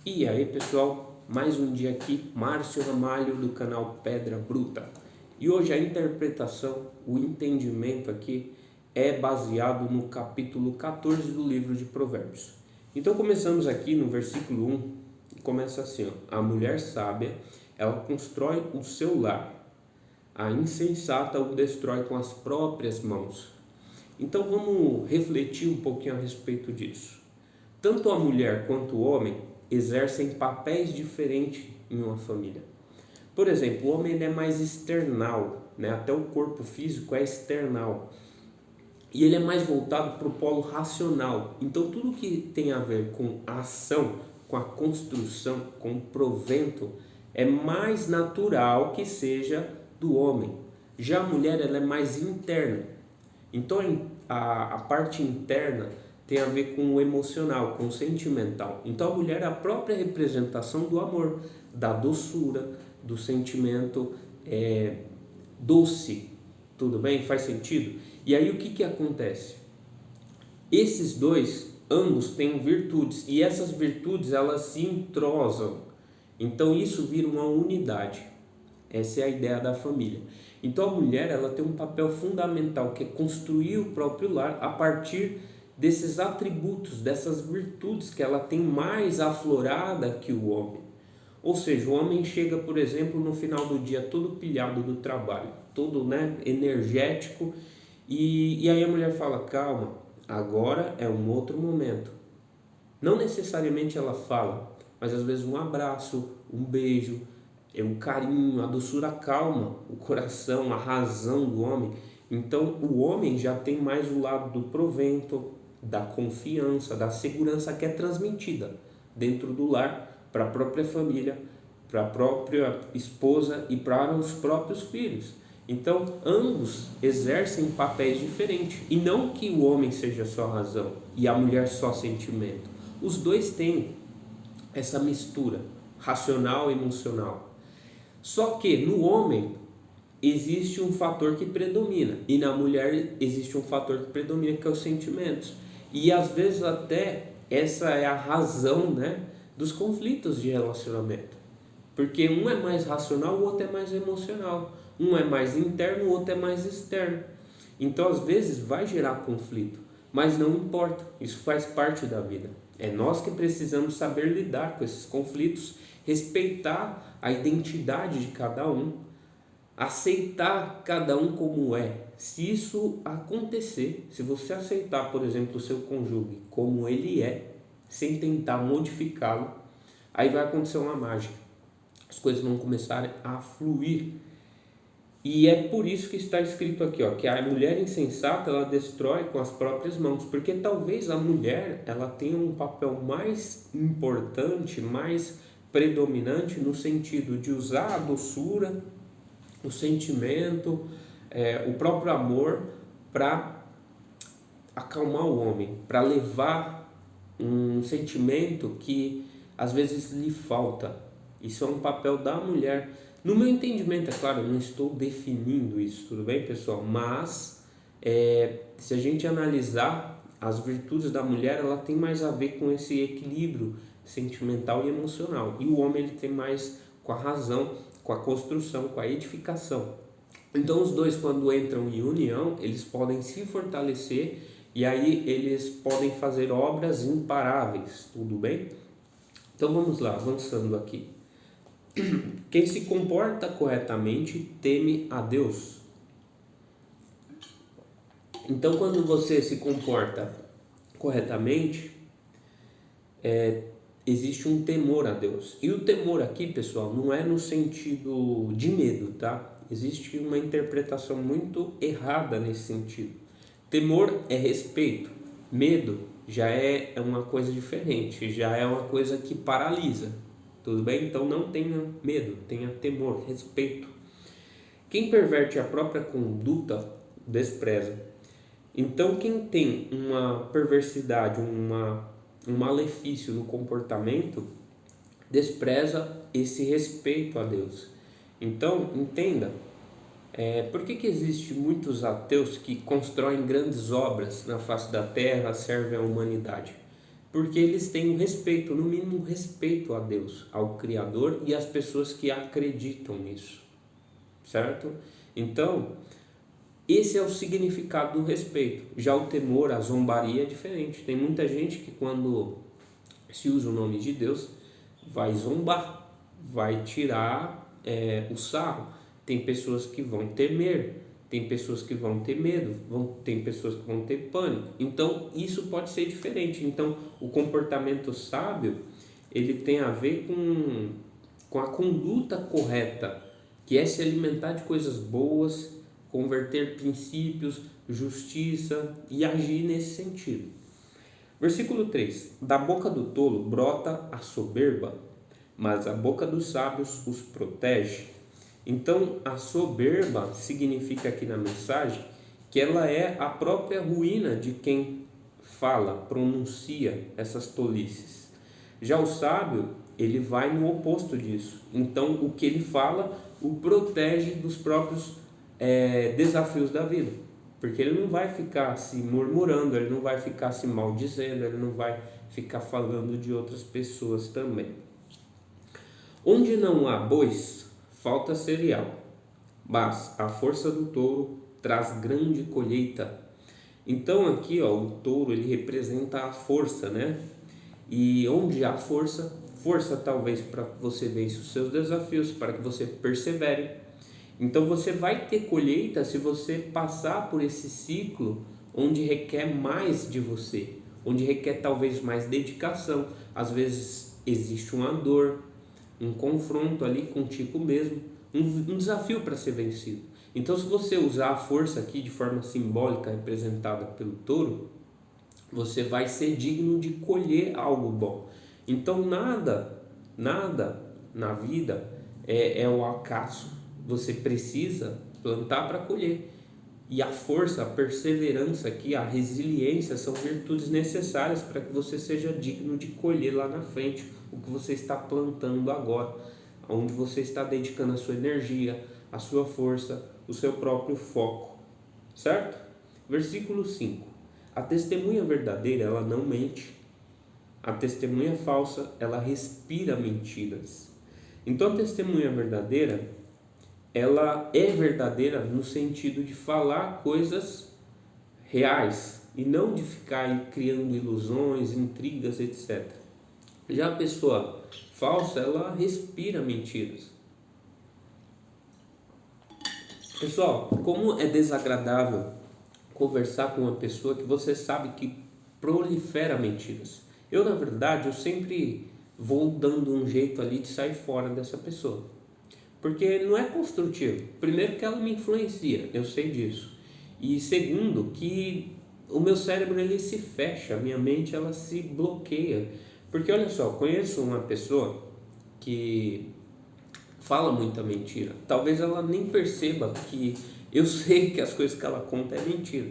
E aí pessoal, mais um dia aqui, Márcio Ramalho do canal Pedra Bruta. E hoje a interpretação, o entendimento aqui é baseado no capítulo 14 do livro de Provérbios. Então começamos aqui no versículo 1, começa assim, ó: a mulher sábia, ela constrói o seu lar, a insensata o destrói com as próprias mãos. Então vamos refletir um pouquinho a respeito disso. Tanto a mulher quanto o homem exercem papéis diferentes em uma família. Por exemplo, o homem ele é mais external, né? Até o corpo físico é external. E ele é mais voltado para o polo racional. Então tudo que tem a ver com a ação, com a construção, com o provento, é mais natural que seja do homem. Já a mulher ela é mais interna. Então a parte interna tem a ver com o emocional, com o sentimental. Então a mulher é a própria representação do amor, da doçura, do sentimento doce. Tudo bem? Faz sentido? E aí o que acontece? Esses dois, ambos têm virtudes e essas virtudes elas se entrosam. Então isso vira uma unidade. Essa é a ideia da família. Então a mulher ela tem um papel fundamental que é construir o próprio lar a partir desses atributos, dessas virtudes que ela tem mais aflorada que o homem. Ou seja, o homem chega, por exemplo, no final do dia todo pilhado do trabalho, todo energético, e aí a mulher fala: calma, agora é um outro momento. Não necessariamente ela fala, mas às vezes um abraço, um beijo, um carinho, a doçura calma o coração, a razão do homem. Então o homem já tem mais o lado do provento, da confiança, da segurança que é transmitida dentro do lar para a própria família, para a própria esposa e para os próprios filhos. Então ambos exercem papéis diferentes, e não que o homem seja só razão e a mulher só sentimento. Os dois têm essa mistura racional e emocional. Só que no homem existe um fator que predomina e na mulher existe um fator que predomina, que é os sentimentos. E às vezes até essa é a razão, dos conflitos de relacionamento. Porque um é mais racional, o outro é mais emocional. Um é mais interno, o outro é mais externo. Então às vezes vai gerar conflito, mas não importa, isso faz parte da vida. É nós que precisamos saber lidar com esses conflitos, respeitar a identidade de cada um, aceitar cada um como é. Se isso acontecer, se você aceitar, por exemplo, o seu cônjuge como ele é, sem tentar modificá-lo, aí vai acontecer uma mágica. As coisas vão começar a fluir. E é por isso que está escrito aqui, ó, que a mulher insensata ela destrói com as próprias mãos, porque talvez a mulher ela tenha um papel mais importante, mais predominante no sentido de usar a doçura, o sentimento, o próprio amor para acalmar o homem, para levar um sentimento que às vezes lhe falta. Isso é um papel da mulher. No meu entendimento, é claro, eu não estou definindo isso, tudo bem, pessoal? Mas se a gente analisar as virtudes da mulher, ela tem mais a ver com esse equilíbrio sentimental e emocional. E o homem ele tem mais com a razão, com a construção, com a edificação. Então os dois, quando entram em união, eles podem se fortalecer e aí eles podem fazer obras imparáveis, tudo bem? Então vamos lá, avançando aqui. Quem se comporta corretamente teme a Deus. Então quando você se comporta corretamente, existe um temor a Deus. E o temor aqui, pessoal, não é no sentido de medo, tá? Existe uma interpretação muito errada nesse sentido. Temor é respeito. Medo já é uma coisa diferente, já é uma coisa que paralisa. Tudo bem? Então não tenha medo, tenha temor, respeito. Quem perverte a própria conduta despreza. Então quem tem uma perversidade, um malefício no comportamento, despreza esse respeito a Deus. Então entenda, por que existem muitos ateus que constroem grandes obras na face da terra, servem à humanidade? porque eles têm um respeito, no mínimo um respeito a Deus, ao Criador e às pessoas que acreditam nisso, certo? Então, esse é o significado do respeito. Já o temor, a zombaria é diferente. Tem muita gente que quando se usa o nome de Deus vai zombar, vai tirar o sarro. Tem pessoas que vão temer, tem pessoas que vão ter medo, tem pessoas que vão ter pânico. Então isso pode ser diferente. Então o comportamento sábio ele tem a ver com a conduta correta, que é se alimentar de coisas boas, converter princípios, justiça e agir nesse sentido. Versículo 3: Da boca do tolo brota a soberba, mas a boca dos sábios os protege. Então, a soberba significa aqui na mensagem que ela é a própria ruína de quem fala, pronuncia essas tolices. Já o sábio, ele vai no oposto disso. Então, o que ele fala o protege dos próprios desafios da vida. Porque ele não vai ficar se murmurando, ele não vai ficar se maldizendo, ele não vai ficar falando de outras pessoas também. Onde não há bois, falta cereal, mas a força do touro traz grande colheita. Então aqui o touro ele representa a força, né? E onde há força talvez para que você vença os seus desafios, para que você persevere. Então você vai ter colheita se você passar por esse ciclo onde requer mais de você, onde requer talvez mais dedicação. Às vezes existe uma dor, um confronto ali contigo mesmo, um desafio para ser vencido. Então se você usar a força aqui de forma simbólica representada pelo touro, você vai ser digno de colher algo bom. Então nada na vida é o acaso. Você precisa plantar para colher. E a força, a perseverança aqui, a resiliência são virtudes necessárias para que você seja digno de colher lá na frente o que você está plantando agora, onde você está dedicando a sua energia, a sua força, o seu próprio foco, certo? Versículo 5: A testemunha verdadeira, ela não mente. A testemunha falsa, ela respira mentiras. Então a testemunha verdadeira, ela é verdadeira no sentido de falar coisas reais e não de ficar aí criando ilusões, intrigas, etc. Já a pessoa falsa, ela respira mentiras. Pessoal, como é desagradável conversar com uma pessoa que você sabe que prolifera mentiras. Eu, na verdade, eu sempre vou dando um jeito ali de sair fora dessa pessoa, porque não é construtivo. Primeiro que ela me influencia, eu sei disso. E segundo que o meu cérebro ele se fecha, a minha mente ela se bloqueia. Porque olha só, eu conheço uma pessoa que fala muita mentira. Talvez ela nem perceba que eu sei que as coisas que ela conta é mentira.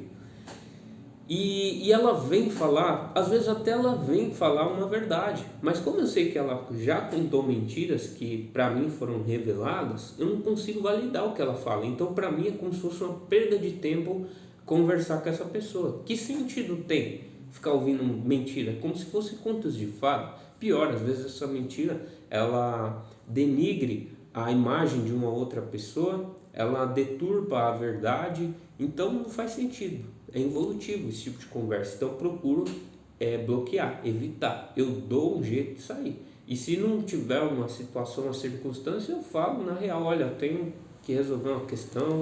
E ela vem falar, às vezes até ela vem falar uma verdade, mas como eu sei que ela já contou mentiras que para mim foram reveladas, eu não consigo validar o que ela fala. Então para mim é como se fosse uma perda de tempo conversar com essa pessoa. Que sentido tem ficar ouvindo mentira? Como se fosse contos de fada. Pior, às vezes essa mentira ela denigre a imagem de uma outra pessoa, ela deturpa a verdade, então não faz sentido. É involutivo esse tipo de conversa. Então eu procuro bloquear, evitar. Eu dou um jeito de sair. E se não tiver uma situação, uma circunstância, eu falo na real: olha, eu tenho que resolver uma questão,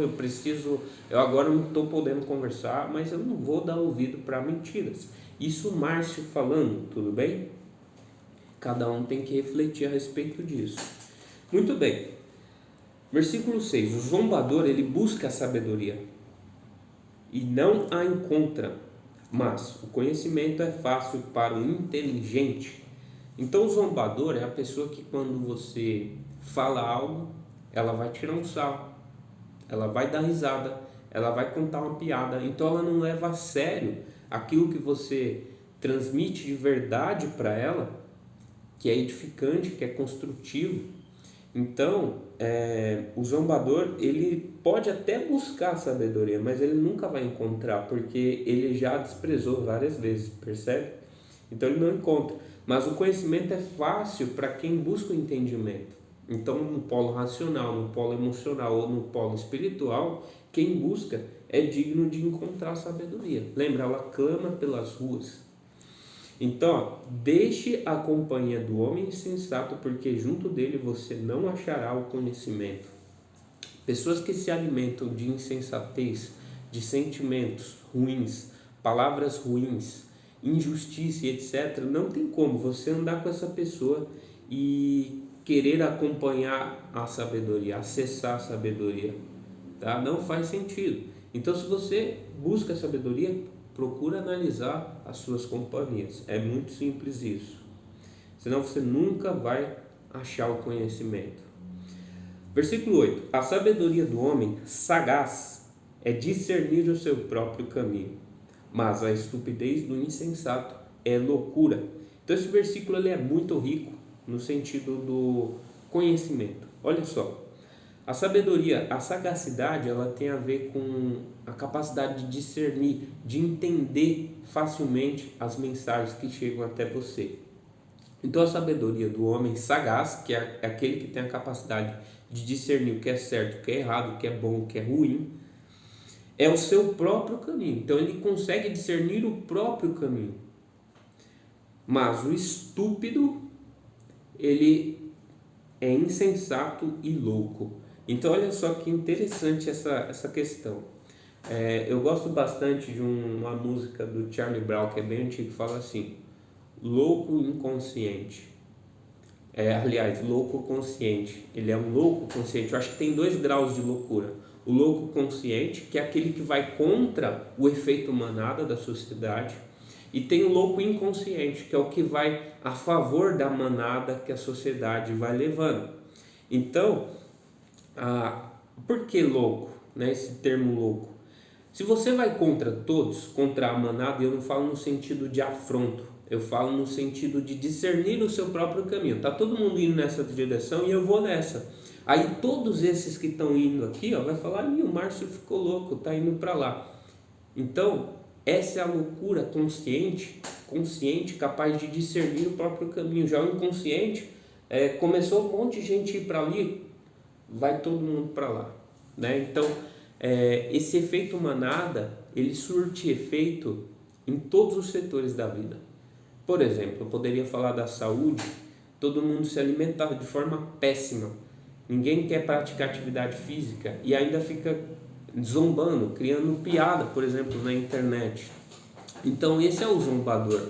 eu agora não estou podendo conversar, mas eu não vou dar ouvido para mentiras. Isso Márcio falando, tudo bem? Cada um tem que refletir a respeito disso. Muito bem. Versículo 6. O zombador, ele busca a sabedoria e não a encontra, mas o conhecimento é fácil para o inteligente. Então o zombador é a pessoa que quando você fala algo, ela vai tirar um sarro, ela vai dar risada, ela vai contar uma piada. Então ela não leva a sério aquilo que você transmite de verdade para ela, que é edificante, que é construtivo. Então, o zombador, ele pode até buscar sabedoria, mas ele nunca vai encontrar, porque ele já desprezou várias vezes, percebe? Então ele não encontra. Mas o conhecimento é fácil para quem busca o entendimento. Então, no polo racional, no polo emocional ou no polo espiritual, quem busca é digno de encontrar sabedoria. Lembra, ela clama pelas ruas. Então, ó, deixe a companhia do homem insensato, porque junto dele você não achará o conhecimento. Pessoas que se alimentam de insensatez, de sentimentos ruins, palavras ruins, injustiça e etc., não tem como você andar com essa pessoa e querer acompanhar a sabedoria, acessar a sabedoria, tá? Não faz sentido. Então, se você busca a sabedoria, procura analisar as suas companhias. É muito simples isso. Senão você nunca vai achar o conhecimento. Versículo 8. A sabedoria do homem sagaz é discernir o seu próprio caminho, mas a estupidez do insensato é loucura. Então esse versículo ele é muito rico no sentido do conhecimento. Olha só, a sabedoria, a sagacidade, ela tem a ver com a capacidade de discernir, de entender facilmente as mensagens que chegam até você. Então a sabedoria do homem sagaz, que é aquele que tem a capacidade de discernir o que é certo, o que é errado, o que é bom, o que é ruim, é o seu próprio caminho. Então ele consegue discernir o próprio caminho. Mas o estúpido, ele é insensato e louco. Então olha só que interessante essa questão. Eu gosto bastante de uma música do Charlie Brown, que é bem antiga, que fala assim: louco inconsciente. Aliás, louco consciente. Ele é um louco consciente. Eu acho que tem 2 graus de loucura. O louco consciente, que é aquele que vai contra o efeito manada da sociedade. E tem o louco inconsciente, que é o que vai a favor da manada que a sociedade vai levando. Então, por que louco? Né, esse termo louco. Se você vai contra todos, contra a manada, eu não falo no sentido de afronto, eu falo no sentido de discernir o seu próprio caminho. Está todo mundo indo nessa direção e eu vou nessa. Aí todos esses que estão indo aqui, vai falar: o Márcio ficou louco, está indo para lá. Então, essa é a loucura consciente, capaz de discernir o próprio caminho. Já o inconsciente, começou um monte de gente ir para ali, vai todo mundo para lá, né? Então, esse efeito manada, ele surte efeito em todos os setores da vida. Por exemplo, eu poderia falar da saúde. Todo mundo se alimenta de forma péssima. Ninguém quer praticar atividade física e ainda fica zombando, criando piada, por exemplo, na internet. Então esse é o zombador.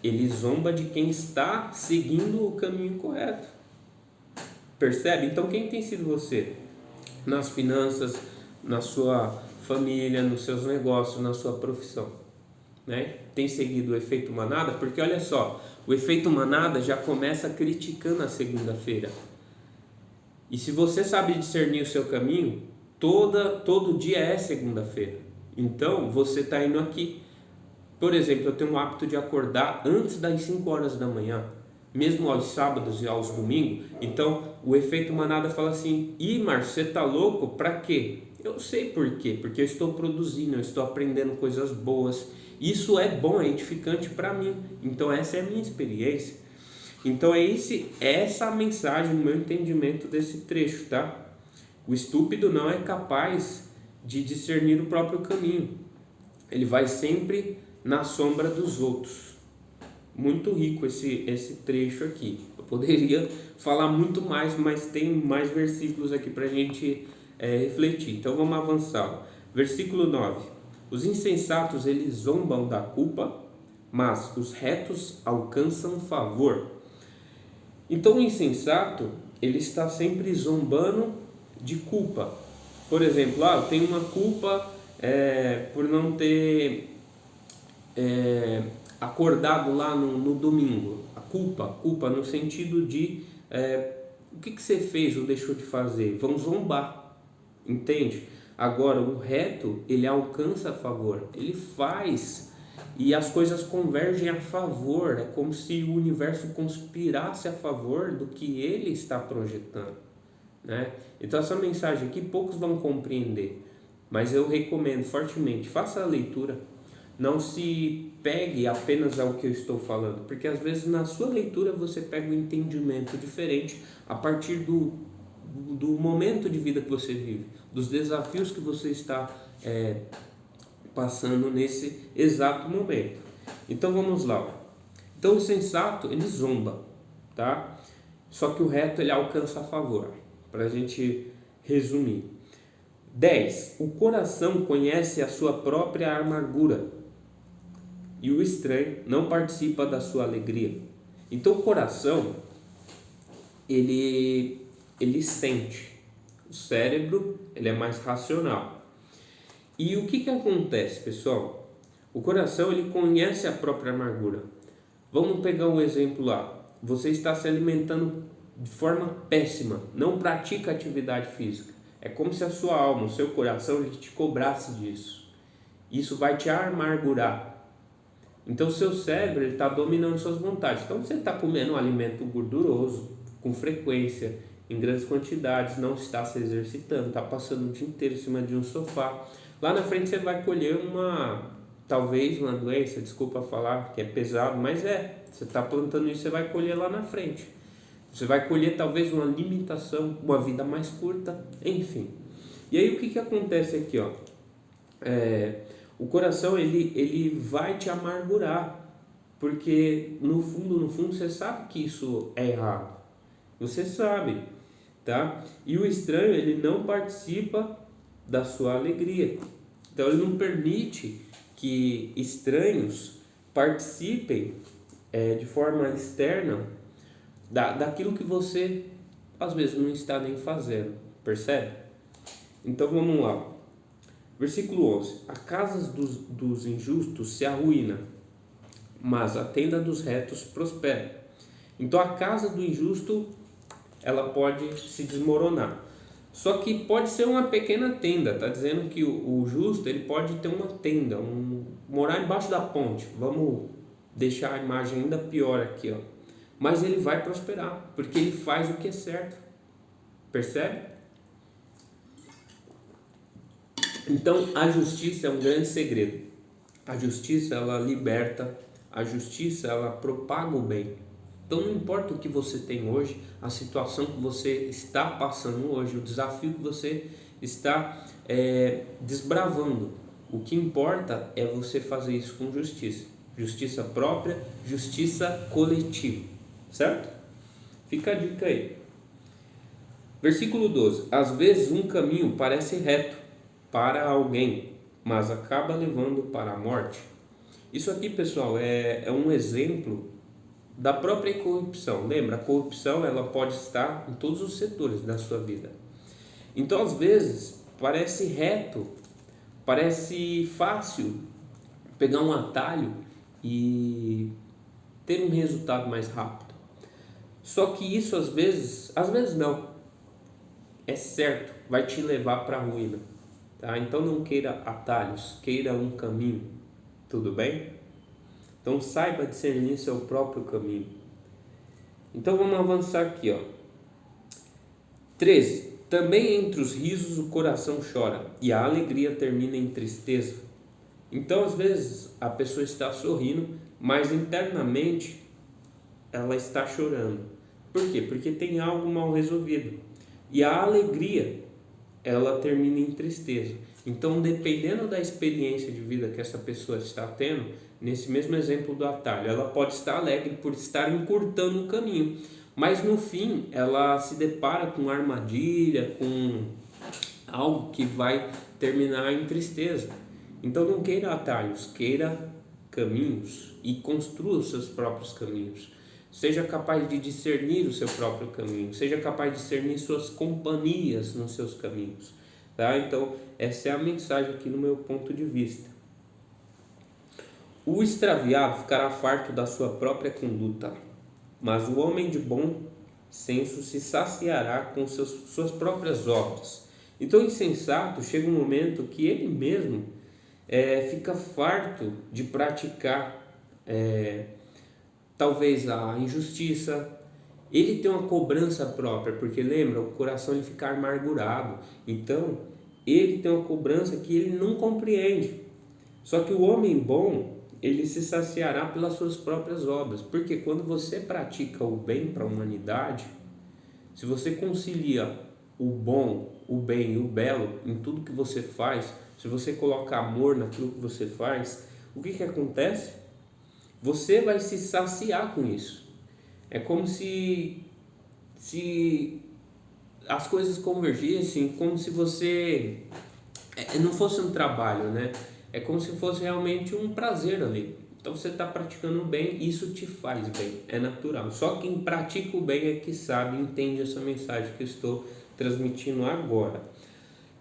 Ele zomba de quem está seguindo o caminho correto. Percebe? Então quem tem sido você? Nas finanças, na sua família, nos seus negócios, na sua profissão, né? Tem seguido o efeito manada? Porque olha só, o efeito manada já começa criticando a segunda-feira. E se você sabe discernir o seu caminho, todo dia é segunda-feira. Então você está indo aqui. Por exemplo, eu tenho o hábito de acordar antes das 5 horas da manhã, mesmo aos sábados e aos domingos. Então o efeito manada fala assim: Márcio, você está louco? Para quê? Eu sei por quê, porque eu estou produzindo, eu estou aprendendo coisas boas. Isso é bom, é edificante para mim. Então essa é a minha experiência. Então essa a mensagem, no meu entendimento desse trecho, tá? O estúpido não é capaz de discernir o próprio caminho. Ele vai sempre na sombra dos outros. Muito rico esse trecho aqui. Eu poderia falar muito mais, mas tem mais versículos aqui para a gente refletir. Então vamos avançar. Versículo 9. Os insensatos, eles zombam da culpa, mas os retos alcançam favor. Então o insensato, ele está sempre zombando de culpa. Por exemplo, eu tenho uma culpa por não ter acordado lá no domingo. A culpa no sentido de o que você fez ou deixou de fazer. Vão zombar, entende? Agora o reto, ele alcança a favor, ele faz e as coisas convergem a favor. É como se o universo conspirasse a favor do que ele está projetando, né? Então essa mensagem aqui poucos vão compreender, mas eu recomendo fortemente, faça a leitura, não se pegue apenas ao que eu estou falando, porque às vezes na sua leitura você pega um entendimento diferente a partir do momento de vida que você vive, dos desafios que você está passando nesse exato momento. Então vamos lá. Então o sensato ele zomba, tá? Só que o reto ele alcança a favor. Para a gente resumir. 10. O coração conhece a sua própria amargura e o estranho não participa da sua alegria. Então o coração ele sente. O cérebro ele é mais racional. E o que acontece, pessoal? O coração ele conhece a própria amargura. Vamos pegar um exemplo lá. Você está se alimentando de forma péssima, não pratica atividade física. É como se a sua alma, o seu coração, ele te cobrasse disso. Isso vai te amargurar. Então, o seu cérebro está dominando suas vontades. Então, você está comendo um alimento gorduroso, com frequência, em grandes quantidades, não está se exercitando, está passando o dia inteiro em cima de um sofá. Lá na frente você vai colher talvez uma doença, desculpa falar que é pesado, mas você está plantando isso, você vai colher lá na frente. Você vai colher talvez uma limitação, uma vida mais curta, enfim. E aí o que acontece aqui, ó? O coração ele vai te amargurar, porque no fundo você sabe que isso é errado. Você sabe, tá? E o estranho ele não participa da sua alegria. Então ele não permite que estranhos participem de forma externa daquilo que você às vezes não está nem fazendo, percebe? Então vamos lá, versículo 11: a casa dos injustos se arruína, mas a tenda dos retos prospera. Então a casa do injusto ela pode se desmoronar, só que pode ser uma pequena tenda. Está dizendo que o justo ele pode ter uma tenda, morar embaixo da ponte. Vamos deixar a imagem ainda pior aqui, ó. Mas ele vai prosperar, porque ele faz o que é certo. Percebe? Então, a justiça é um grande segredo. A justiça, ela liberta. A justiça, ela propaga o bem. Então, não importa o que você tem hoje, a situação que você está passando hoje, o desafio que você está desbravando. O que importa é você fazer isso com justiça. Justiça própria, justiça coletiva. Certo? Fica a dica aí. Versículo 12. Às vezes um caminho parece reto para alguém, mas acaba levando para a morte. Isso aqui, pessoal, é um exemplo da própria corrupção. Lembra, a corrupção ela pode estar em todos os setores da sua vida. Então, às vezes, parece reto, parece fácil pegar um atalho e ter um resultado mais rápido. Só que isso às vezes não, é certo, vai te levar para a ruína, tá? Então não queira atalhos, queira um caminho, tudo bem? Então saiba discernir seu próprio caminho. Então vamos avançar aqui, ó. 13. Também entre os risos o coração chora e a alegria termina em tristeza. Então às vezes a pessoa está sorrindo, mas internamente ela está chorando. Por quê? Porque tem algo mal resolvido. E a alegria, ela termina em tristeza. Então, dependendo da experiência de vida que essa pessoa está tendo, nesse mesmo exemplo do atalho, ela pode estar alegre por estar encurtando o caminho. Mas no fim, ela se depara com armadilha, com algo que vai terminar em tristeza. Então, não queira atalhos, queira caminhos e construa os seus próprios caminhos. Seja capaz de discernir o seu próprio caminho. Seja capaz de discernir suas companhias nos seus caminhos. Tá? Então, essa é a mensagem aqui no meu ponto de vista. O extraviado ficará farto da sua própria conduta, mas o homem de bom senso se saciará com suas próprias obras. Então, o insensato chega um momento que ele mesmo fica farto de praticar talvez a injustiça. Ele tem uma cobrança própria, porque lembra, o coração ele fica amargurado. Então, ele tem uma cobrança que ele não compreende. Só que o homem bom, ele se saciará pelas suas próprias obras, porque quando você pratica o bem para a humanidade, se você concilia o bom, o bem e o belo em tudo que você faz, se você coloca amor naquilo que você faz, o que acontece? Você vai se saciar com isso. É como se as coisas convergissem, como se você não fosse um trabalho, né? É como se fosse realmente um prazer ali. Então você está praticando o bem, isso te faz bem, é natural. Só quem pratica o bem é que sabe, entende essa mensagem que eu estou transmitindo agora.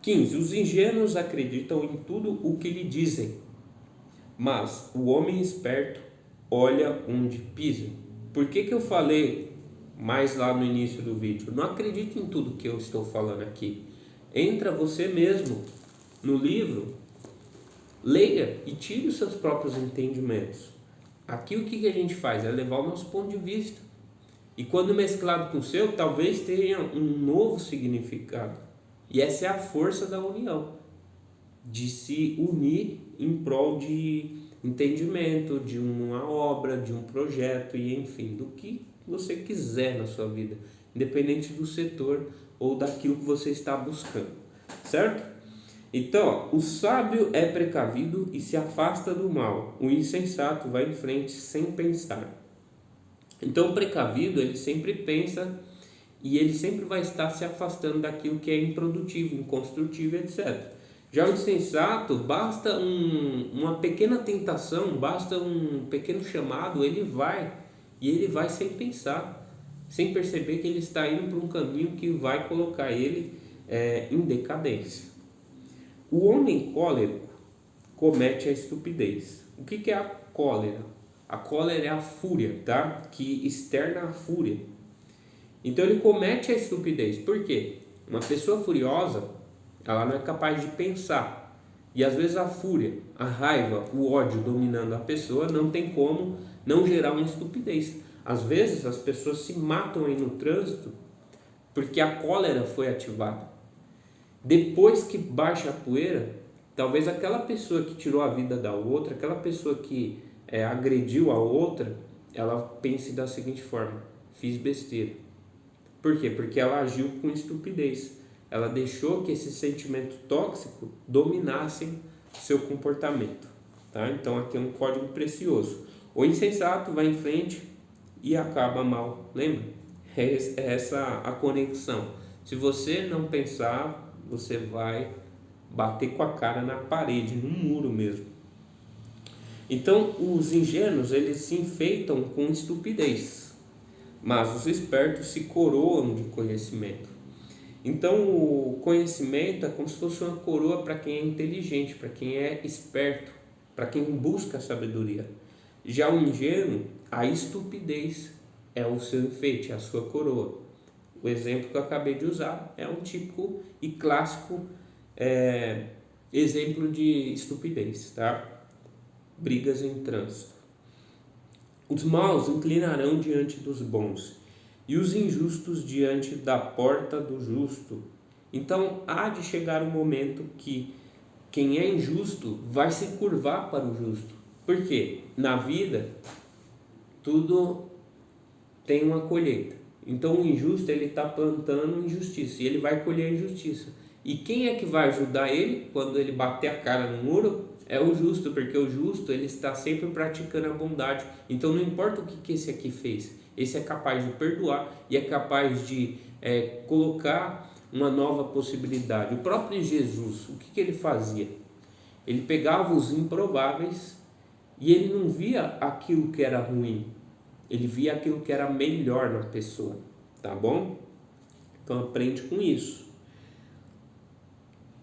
15. Os ingênuos acreditam em tudo o que lhe dizem, mas o homem esperto olha onde pisa. Por que eu falei mais lá no início do vídeo? Não acredite em tudo que eu estou falando aqui. Entra você mesmo no livro, leia e tire os seus próprios entendimentos. Aqui o que a gente faz? É levar o nosso ponto de vista. E quando mesclado com o seu, talvez tenha um novo significado. E essa é a força da união, de se unir em prol de entendimento, de uma obra, de um projeto e enfim, do que você quiser na sua vida, independente do setor ou daquilo que você está buscando, certo? Então, o sábio é precavido e se afasta do mal, o insensato vai em frente sem pensar. Então, o precavido, ele sempre pensa e ele sempre vai estar se afastando daquilo que é improdutivo, inconstrutivo, etc. Já o insensato, basta uma pequena tentação, basta um pequeno chamado, ele vai sem pensar, sem perceber que ele está indo por um caminho que vai colocar ele em decadência. O homem cólerico comete a estupidez. O que é a cólera? A cólera é a fúria, tá? Que externa a fúria. Então ele comete a estupidez. Por quê? Uma pessoa furiosa, ela não é capaz de pensar. E às vezes a fúria, a raiva, o ódio dominando a pessoa não tem como não gerar uma estupidez. Às vezes as pessoas se matam aí no trânsito porque a cólera foi ativada. Depois que baixa a poeira, talvez aquela pessoa que tirou a vida da outra, aquela pessoa que agrediu a outra, ela pense da seguinte forma: fiz besteira. Por quê? Porque ela agiu com estupidez. Ela deixou que esse sentimento tóxico dominassem seu comportamento. Tá? Então aqui é um código precioso. O insensato vai em frente e acaba mal. Lembra? É essa a conexão. Se você não pensar, você vai bater com a cara na parede, no muro mesmo. Então os ingênuos, eles se enfeitam com estupidez, mas os espertos se coroam de conhecimento. Então o conhecimento é como se fosse uma coroa para quem é inteligente, para quem é esperto, para quem busca a sabedoria. Já o ingênuo, a estupidez é o seu enfeite, é a sua coroa. O exemplo que eu acabei de usar é um típico e clássico exemplo de estupidez, tá? Brigas em trânsito. Os maus inclinarão diante dos bons e os injustos diante da porta do justo. Então há de chegar um momento que quem é injusto vai se curvar para o justo. Por quê? Na vida tudo tem uma colheita. Então o injusto, ele está plantando injustiça e ele vai colher injustiça. E quem é que vai ajudar ele quando ele bater a cara no muro? É o justo, porque o justo, ele está sempre praticando a bondade. Então não importa o que esse aqui fez, esse é capaz de perdoar e é capaz de colocar uma nova possibilidade. O próprio Jesus, o que ele fazia? Ele pegava os improváveis e ele não via aquilo que era ruim, ele via aquilo que era melhor na pessoa, tá bom? Então aprende com isso.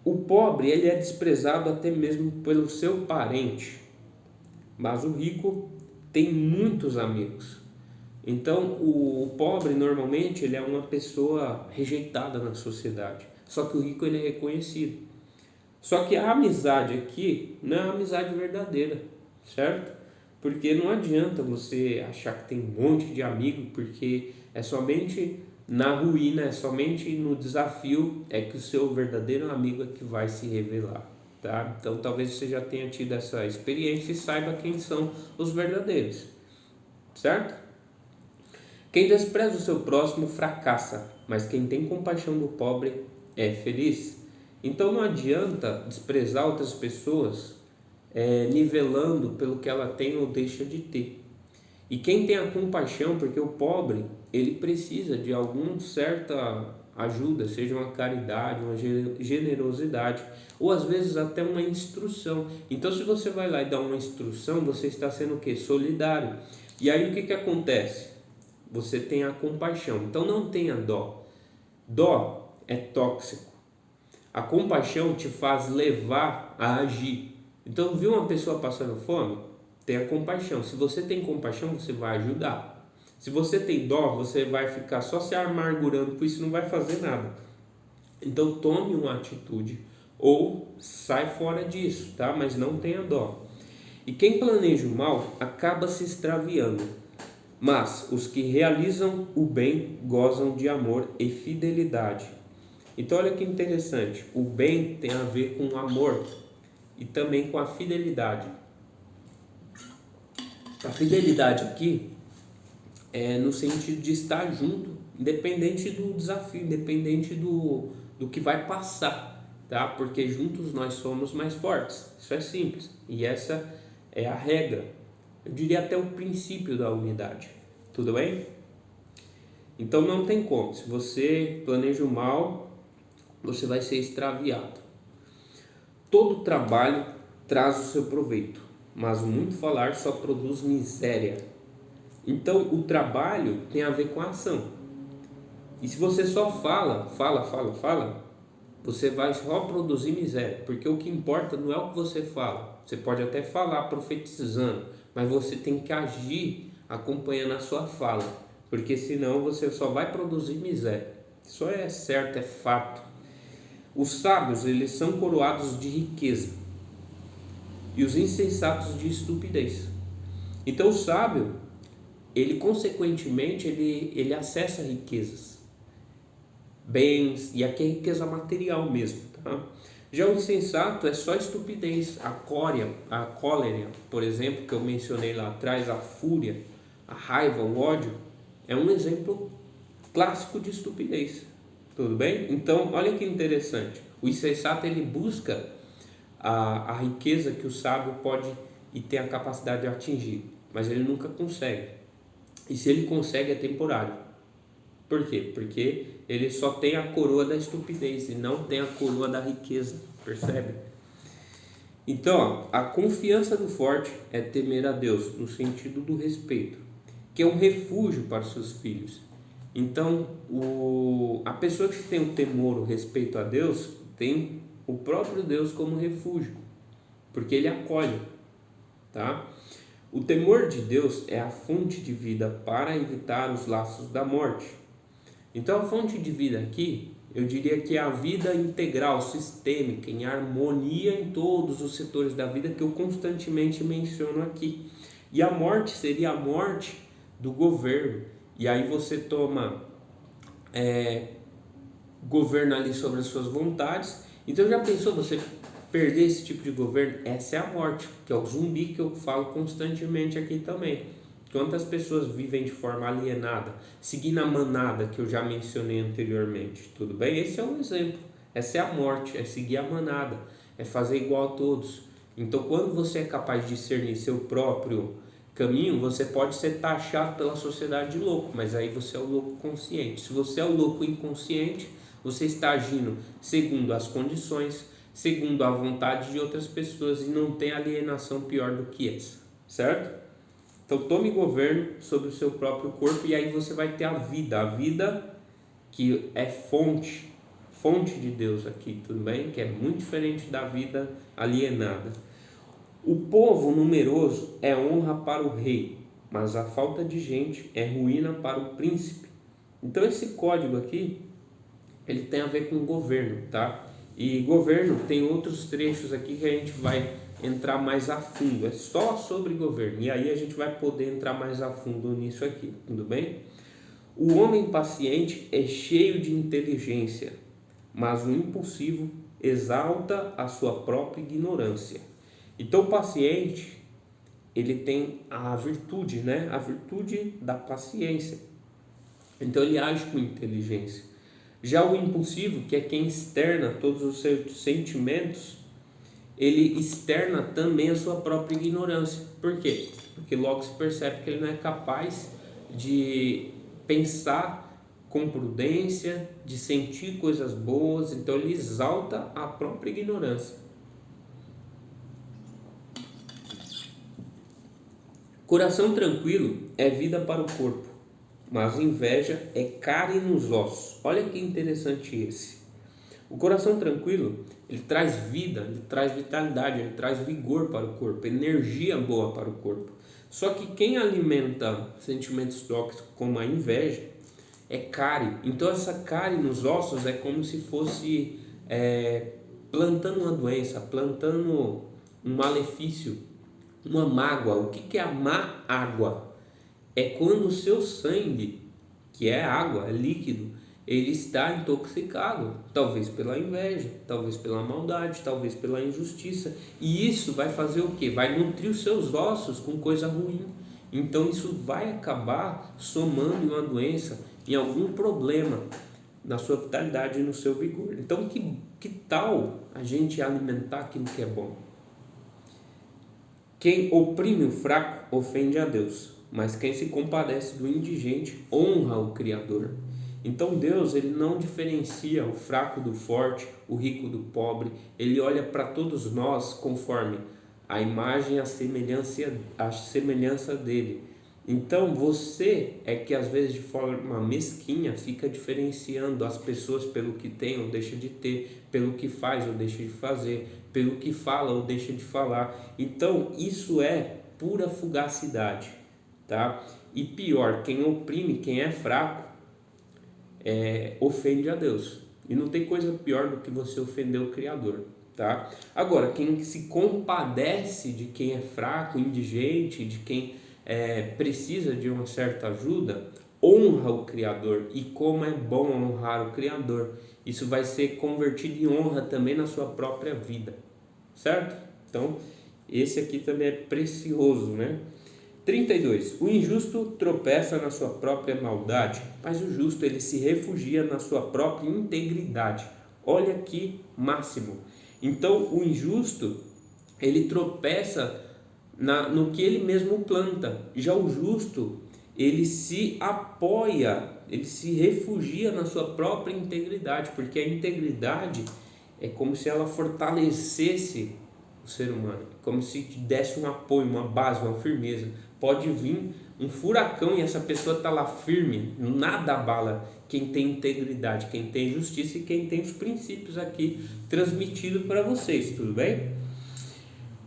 O pobre, ele é desprezado até mesmo pelo seu parente, mas o rico tem muitos amigos. Então o pobre normalmente ele é uma pessoa rejeitada na sociedade, só que o rico ele é reconhecido. Só que a amizade aqui não é a amizade verdadeira, certo? Porque não adianta você achar que tem um monte de amigo, porque é somente na ruína, é somente no desafio é que o seu verdadeiro amigo é que vai se revelar. tá? Então talvez você já tenha tido essa experiência e saiba quem são os verdadeiros, certo? Quem despreza o seu próximo fracassa, mas quem tem compaixão do pobre é feliz. Então não adianta desprezar outras pessoas nivelando pelo que ela tem ou deixa de ter. E quem tem a compaixão, porque o pobre, ele precisa de alguma certa ajuda, seja uma caridade, uma generosidade, ou às vezes até uma instrução. Então se você vai lá e dá uma instrução, você está sendo o quê? Solidário. E aí o que acontece? Você tem a compaixão, então não tenha dó. Dó é tóxico. A compaixão te faz levar a agir. Então, viu uma pessoa passando fome? Tenha compaixão. Se você tem compaixão, você vai ajudar. Se você tem dó, você vai ficar só se amargurando, por isso não vai fazer nada. Então, tome uma atitude ou sai fora disso, tá? Mas não tenha dó. E quem planeja o mal acaba se extraviando. Mas os que realizam o bem gozam de amor e fidelidade. Então olha que interessante, o bem tem a ver com o amor e também com a fidelidade. A fidelidade aqui é no sentido de estar junto, independente do desafio, independente do que vai passar, tá? Porque juntos nós somos mais fortes, isso é simples e essa é a regra, eu diria até o princípio da unidade, tudo bem? Então não tem como, se você planeja o mal, você vai ser extraviado. Todo trabalho traz o seu proveito, mas o muito falar só produz miséria. Então o trabalho tem a ver com a ação. E se você só fala, você vai só produzir miséria, porque o que importa não é o que você fala. Você pode até falar profetizando, mas você tem que agir acompanhando a sua fala, porque senão você só vai produzir miséria. Isso é certo, é fato. Os sábios, eles são coroados de riqueza e os insensatos de estupidez. Então o sábio, ele consequentemente, ele acessa riquezas, bens, e aqui é riqueza material mesmo, tá? Já o insensato é só estupidez, a cólera, por exemplo, que eu mencionei lá atrás, a fúria, a raiva, o ódio, é um exemplo clássico de estupidez. Tudo bem? Então, olha que interessante. O insensato, ele busca a riqueza que o sábio pode e tem a capacidade de atingir, mas ele nunca consegue. E se ele consegue, é temporário. Por quê? Porque ele só tem a coroa da estupidez e não tem a coroa da riqueza, percebe? Então, a confiança do forte é temer a Deus, no sentido do respeito, que é um refúgio para os seus filhos. Então, a pessoa que tem o temor, o respeito a Deus, tem o próprio Deus como refúgio, porque ele acolhe, tá? O temor de Deus é a fonte de vida para evitar os laços da morte. Então, a fonte de vida aqui, eu diria que é a vida integral, sistêmica, em harmonia em todos os setores da vida que eu constantemente menciono aqui. E a morte seria a morte do governo. E aí você toma governo ali sobre as suas vontades. Então já pensou você perder esse tipo de governo? Essa é a morte, que é o zumbi que eu falo constantemente aqui também. Quantas pessoas vivem de forma alienada, seguindo a manada que eu já mencionei anteriormente, tudo bem? Esse é um exemplo, essa é a morte, é seguir a manada, é fazer igual a todos. Então quando você é capaz de discernir seu próprio caminho, você pode ser taxado pela sociedade de louco, mas aí você é o louco consciente. Se você é o louco inconsciente, você está agindo segundo as condições, segundo a vontade de outras pessoas e não tem alienação pior do que essa, certo? Então tome governo sobre o seu próprio corpo e aí você vai ter a vida que é fonte de Deus aqui, tudo bem? Que é muito diferente da vida alienada. O povo numeroso é honra para o rei, mas a falta de gente é ruína para o príncipe. Então esse código aqui, ele tem a ver com governo, tá? E governo tem outros trechos aqui que a gente vai entrar mais a fundo, é só sobre governo, e aí a gente vai poder entrar mais a fundo nisso aqui, tudo bem? O homem paciente é cheio de inteligência, mas o impulsivo exalta a sua própria ignorância. Então o paciente, ele tem a virtude, né? A virtude da paciência. Então ele age com inteligência. Já o impulsivo, que é quem externa todos os seus sentimentos, ele externa também a sua própria ignorância. Por quê? Porque logo se percebe que ele não é capaz de pensar com prudência, de sentir coisas boas, então ele exalta a própria ignorância. Coração tranquilo é vida para o corpo, mas inveja é cárie nos ossos. Olha que interessante esse. O coração tranquilo, ele traz vida, ele traz vitalidade, ele traz vigor para o corpo, energia boa para o corpo. Só que quem alimenta sentimentos tóxicos como a inveja é cárie. Então essa cárie nos ossos é como se fosse plantando uma doença, plantando um malefício, uma mágoa. O que é a má água? É quando o seu sangue, que é água, é líquido, ele está intoxicado, talvez pela inveja, talvez pela maldade, talvez pela injustiça. E isso vai fazer o quê? Vai nutrir os seus ossos com coisa ruim. Então isso vai acabar somando em uma doença, em algum problema na sua vitalidade e no seu vigor. Então que tal a gente alimentar aquilo que é bom? Quem oprime o fraco ofende a Deus, mas quem se compadece do indigente honra o Criador. Então Deus, ele não diferencia o fraco do forte, o rico do pobre. Ele olha para todos nós conforme a imagem e a semelhança dele. Então você é que às vezes de forma mesquinha fica diferenciando as pessoas pelo que tem ou deixa de ter, pelo que faz ou deixa de fazer, pelo que fala ou deixa de falar. Então isso é pura fugacidade, tá? E pior, quem oprime, quem é fraco, ofende a Deus. E não tem coisa pior do que você ofender o Criador, tá? Agora, quem se compadece de quem é fraco, indigente, de quem precisa de uma certa ajuda, honra o Criador. E como é bom honrar o Criador, isso vai ser convertido em honra também na sua própria vida, certo? Então esse aqui também é precioso, né? 32. O injusto tropeça na sua própria maldade, mas o justo ele se refugia na sua própria integridade. Olha que máximo. Então o injusto ele tropeça no que ele mesmo planta. Já o justo, ele se apoia, ele se refugia na sua própria integridade, porque a integridade é como se ela fortalecesse o ser humano, como se desse um apoio, uma base, uma firmeza. Pode vir um furacão e essa pessoa está lá firme, nada abala quem tem integridade, quem tem justiça e quem tem os princípios aqui transmitidos para vocês, tudo bem?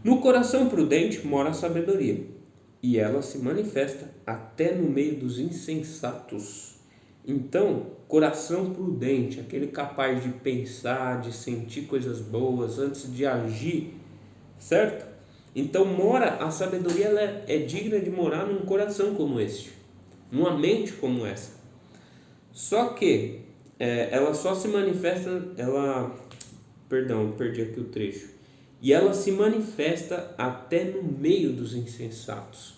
No coração prudente mora a sabedoria, e ela se manifesta até no meio dos insensatos. Então, coração prudente, aquele capaz de pensar, de sentir coisas boas antes de agir, certo? Então, a sabedoria ela é digna de morar num coração como este, numa mente como essa. Só que ela só se manifesta, perdi aqui o trecho. E ela se manifesta até no meio dos insensatos.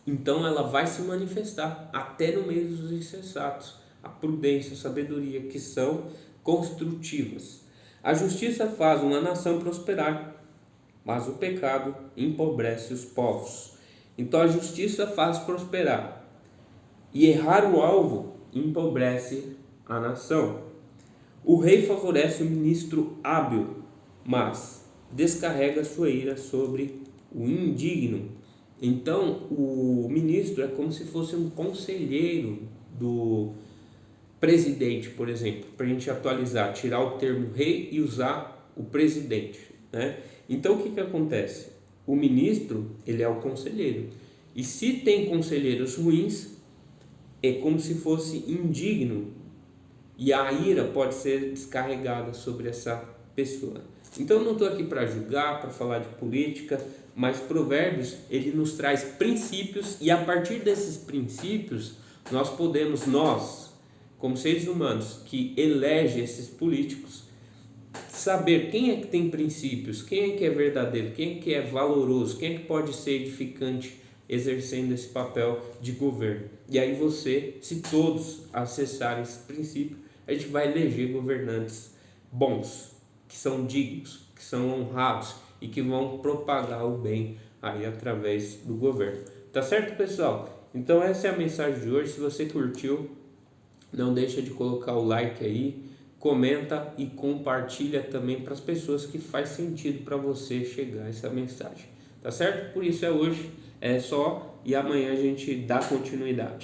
Então ela vai se manifestar até no meio dos insensatos. A prudência, a sabedoria, que são construtivas. A justiça faz uma nação prosperar, mas o pecado empobrece os povos. Então a justiça faz prosperar. E errar o alvo empobrece a nação. O rei favorece o ministro hábil, mas descarrega sua ira sobre o indigno. Então o ministro é como se fosse um conselheiro do presidente, por exemplo, para a gente atualizar, tirar o termo rei e usar o presidente, né? Então o que acontece? O ministro, ele é o conselheiro, e se tem conselheiros ruins, é como se fosse indigno, e a ira pode ser descarregada sobre essa pessoa. Então eu não estou aqui para julgar, para falar de política, mas Provérbios ele nos traz princípios, e a partir desses princípios nós como seres humanos que elegem esses políticos, saber quem é que tem princípios, quem é que é verdadeiro, quem é que é valoroso, quem é que pode ser edificante exercendo esse papel de governo. E aí você, se todos acessarem esse princípio, a gente vai eleger governantes bons, que são dignos, que são honrados e que vão propagar o bem aí através do governo. Tá certo, pessoal? Então essa é a mensagem de hoje. Se você curtiu, não deixa de colocar o like aí, comenta e compartilha também para as pessoas que faz sentido para você chegar essa mensagem. Tá certo? Por isso é hoje, é só, e amanhã a gente dá continuidade.